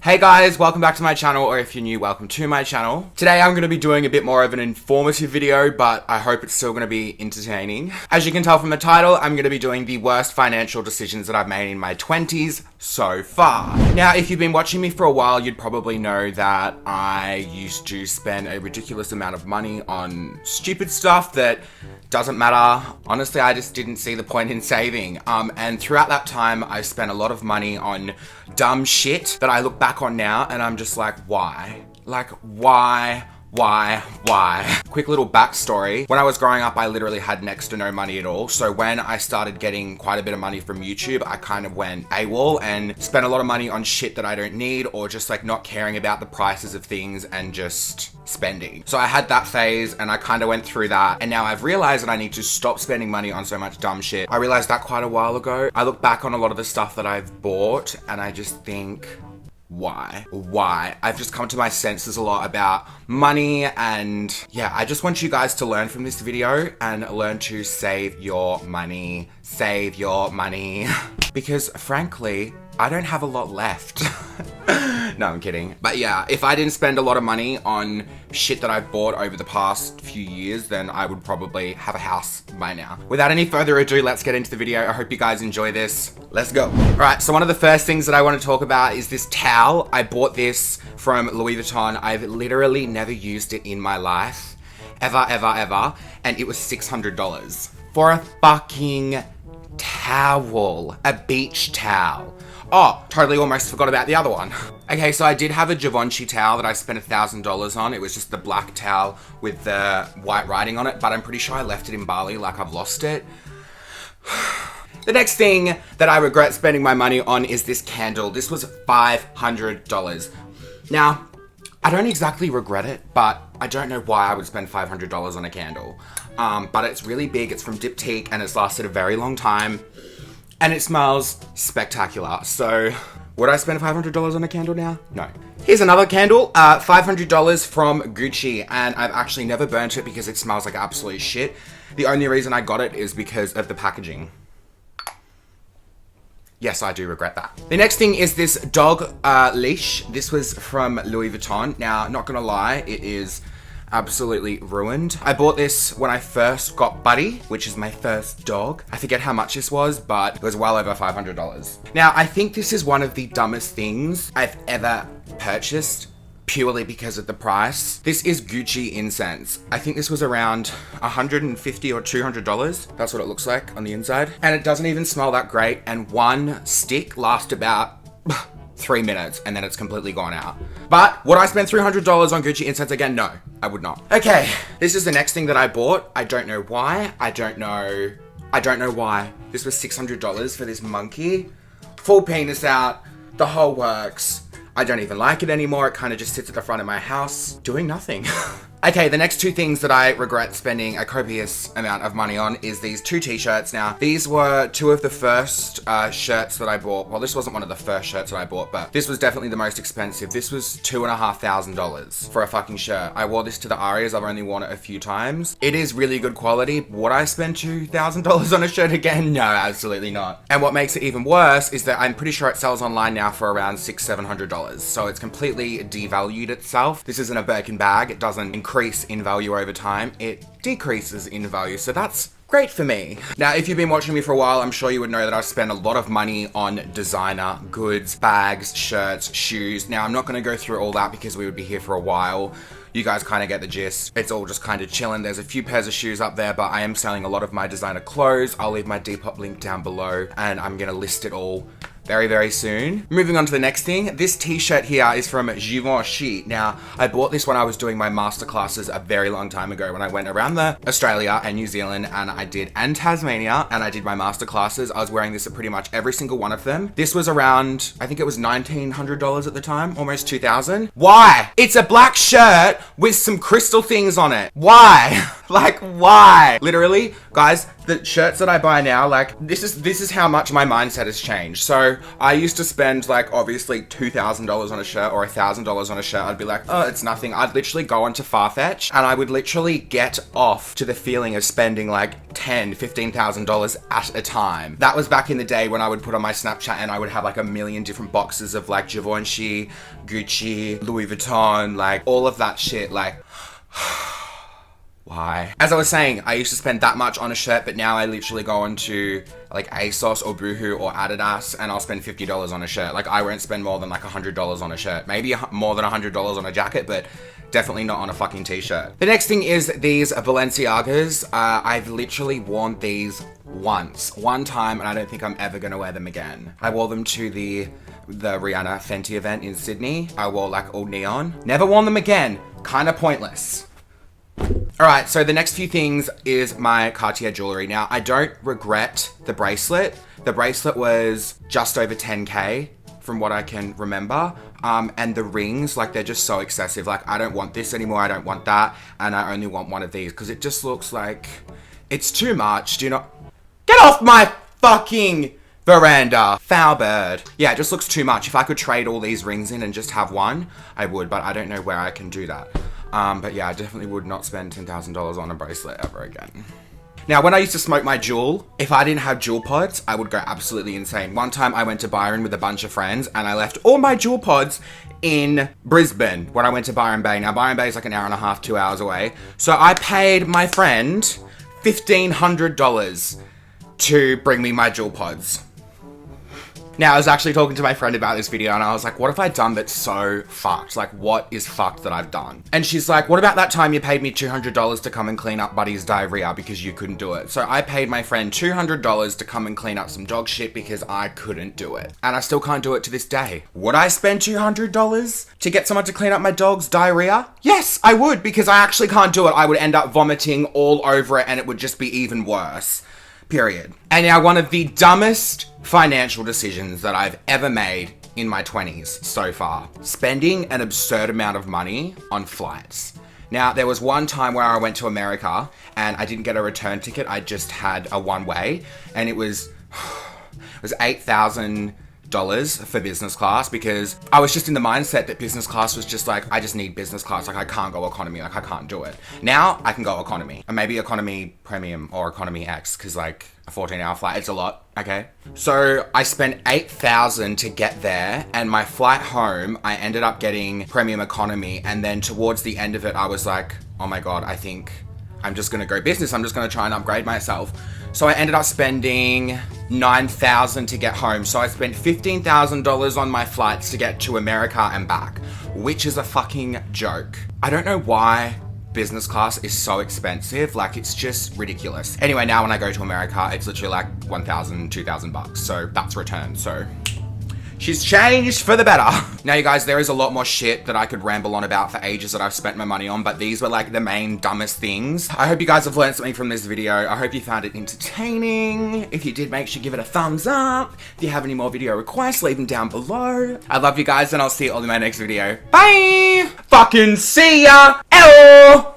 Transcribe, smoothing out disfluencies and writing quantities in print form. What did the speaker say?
Hey guys, welcome back to my channel, or if you're new, welcome to my channel. Today I'm going to be doing a bit more of an informative video, but I hope it's still going to be entertaining. As you can tell from the title, I'm going to be doing the worst financial decisions that I've made in my 20s so far. Now, if you've been watching me for a while, you'd probably know that I used to spend a ridiculous amount of money on stupid stuff that doesn't matter. Honestly, I just didn't see the point in saving. And throughout that time, I spent a lot of money on dumb shit that I look back on now and I'm just like, why? Like, why? Quick little backstory. When I was growing up, I literally had next to no money at all. So when I started getting quite a bit of money from YouTube, I kind of went AWOL and spent a lot of money on shit that I don't need, or just like not caring about the prices of things and just spending. So I had that phase and I kind of went through that. And now I've realized that I need to stop spending money on so much dumb shit. I realized that quite a while ago. I look back on a lot of the stuff that I've bought and I just think, why? I've just come to my senses a lot about money, and yeah, I just want you guys to learn from this video and learn to save your money. Because frankly, I don't have a lot left. No, I'm kidding. But yeah, if I didn't spend a lot of money on shit that I've bought over the past few years, then I would probably have a house by now. Without any further ado, let's get into the video. I hope you guys enjoy this. Let's go. All right, so one of the first things that I want to talk about is this towel. I bought this from Louis Vuitton. I've literally never used it in my life. Ever. And it was $600 for a fucking towel. A beach towel. Oh, totally almost forgot about the other one. Okay, so I did have a Givenchy towel that I spent $1,000 on. It was just the black towel with the white writing on it, but I'm pretty sure I left it in Bali, like I've lost it. The next thing that I regret spending my money on is this candle. This was $500. Now, I don't exactly regret it, but I don't know why I would spend $500 on a candle. But it's really big, it's from Diptyque, and it's lasted a very long time. And it smells spectacular. So, would I spend $500 on a candle now? No. Here's another candle, $500 from Gucci, and I've actually never burnt it because it smells like absolute shit. The only reason I got it is because of the packaging. Yes, I do regret that. The next thing is this dog leash. This was from Louis Vuitton. Now, not gonna lie, it is absolutely ruined. I bought this when I first got Buddy, which is my first dog. I forget how much this was, but it was well over $500. Now, I think this is one of the dumbest things I've ever purchased, purely because of the price. This is Buchi Incense. I think this was around $150 or $200. That's what it looks like on the inside. And it doesn't even smell that great. And one stick lasts about 3 minutes and then it's completely gone out. But would I spend $300 on Buchi Incense again? No, I would not. Okay, this is the next thing that I bought. I don't know why. I don't know why. This was $600 for this monkey. Full penis out, the whole works. I don't even like it anymore. It kind of just sits at the front of my house doing nothing. Okay, the next two things that I regret spending a copious amount of money on is these two t-shirts. Now, these were two of the first shirts that I bought. Well, this wasn't one of the first shirts that I bought, but this was definitely the most expensive. This was $2,500 for a fucking shirt. I wore this to the Arias. I've only worn it a few times. It is really good quality. Would I spend $2,000 on a shirt again? No, absolutely not. And what makes it even worse is that I'm pretty sure it sells online now for around $600-700. So it's completely devalued itself. This isn't a Birkin bag. It doesn't increase in value over time, it decreases in value. So that's great for me. Now, if you've been watching me for a while, I'm sure you would know that I spend a lot of money on designer goods, bags, shirts, shoes. Now, I'm not going to go through all that because we would be here for a while. You guys kind of get the gist. It's all just kind of chilling. There's a few pairs of shoes up there, but I am selling a lot of my designer clothes. I'll leave my Depop link down below and I'm going to list it all very soon. Moving on to the next thing. This t-shirt here is from Givenchy. Now, I bought this when I was doing my masterclasses a very long time ago when I went around Australia and New Zealand and Tasmania, and I did my masterclasses. I was wearing this at pretty much every single one of them. This was around, I think it was $1,900 at the time, almost $2,000. Why? It's a black shirt with some crystal things on it. Why? Like, why? Literally, guys, the shirts that I buy now, like, this is how much my mindset has changed. So I used to spend, like, obviously $2,000 on a shirt or $1,000 on a shirt. I'd be like, oh, it's nothing. I'd literally go onto Farfetch and I would literally get off to the feeling of spending like $10,000, $15,000 at a time. That was back in the day when I would put on my Snapchat and I would have like a million different boxes of like Givenchy, Gucci, Louis Vuitton, like all of that shit. Like, why? As I was saying, I used to spend that much on a shirt, but now I literally go onto like ASOS or Boohoo or Adidas and I'll spend $50 on a shirt. Like, I won't spend more than like $100 on a shirt. Maybe more than $100 on a jacket, but definitely not on a fucking t-shirt. The next thing is these Balenciagas. I've literally worn these one time, and I don't think I'm ever gonna wear them again. I wore them to the Rihanna Fenty event in Sydney. I wore like all neon. Never worn them again. Kind of pointless. Alright, so the next few things is my Cartier jewelry. Now, I don't regret the bracelet. The bracelet was just over 10K from what I can remember. And the rings, like, they're just so excessive. Like, I don't want this anymore, I don't want that, and I only want one of these, because it just looks like it's too much. Do you not? Get off my fucking veranda, foul bird. Yeah, it just looks too much. If I could trade all these rings in and just have one, I would, but I don't know where I can do that. But yeah, I definitely would not spend $10,000 on a bracelet ever again. Now, when I used to smoke my Juul, if I didn't have Juul pods, I would go absolutely insane. One time I went to Byron with a bunch of friends and I left all my Juul pods in Brisbane when I went to Byron Bay. Now, Byron Bay is like an hour and a half, 2 hours away. So I paid my friend $1,500 to bring me my Juul pods. Now, I was actually talking to my friend about this video and I was like, what have I done that's so fucked? Like, what is fucked that I've done? And she's like, what about that time you paid me $200 to come and clean up Buddy's diarrhea because you couldn't do it? So I paid my friend $200 to come and clean up some dog shit because I couldn't do it. And I still can't do it to this day. Would I spend $200 to get someone to clean up my dog's diarrhea? Yes, I would, because I actually can't do it. I would end up vomiting all over it and it would just be even worse. Period. And now, one of the dumbest financial decisions that I've ever made in my 20s so far. Spending an absurd amount of money on flights. Now, there was one time where I went to America and I didn't get a return ticket. I just had a one-way, and it was $8,000 for business class, because I was just in the mindset that business class was just like, I just need business class. Like, I can't go economy. Like, I can't do it. Now I can go economy, and maybe economy premium or economy X, because like a 14-hour flight, it's a lot. Okay. So I spent $8,000 to get there, and my flight home, I ended up getting premium economy. And then towards the end of it, I was like, oh my God, I think I'm just going to go business. I'm just going to try and upgrade myself. So I ended up spending $9,000 to get home. So I spent $15,000 on my flights to get to America and back, which is a fucking joke. I don't know why business class is so expensive. Like, it's just ridiculous. Anyway, now when I go to America, it's literally like $1,000, $2,000. So that's returned. So she's changed for the better. Now, you guys, there is a lot more shit that I could ramble on about for ages that I've spent my money on, but these were like the main dumbest things. I hope you guys have learned something from this video. I hope you found it entertaining. If you did, make sure you give it a thumbs up. If you have any more video requests, leave them down below. I love you guys, and I'll see you all in my next video. Bye! Fucking see ya! Hello!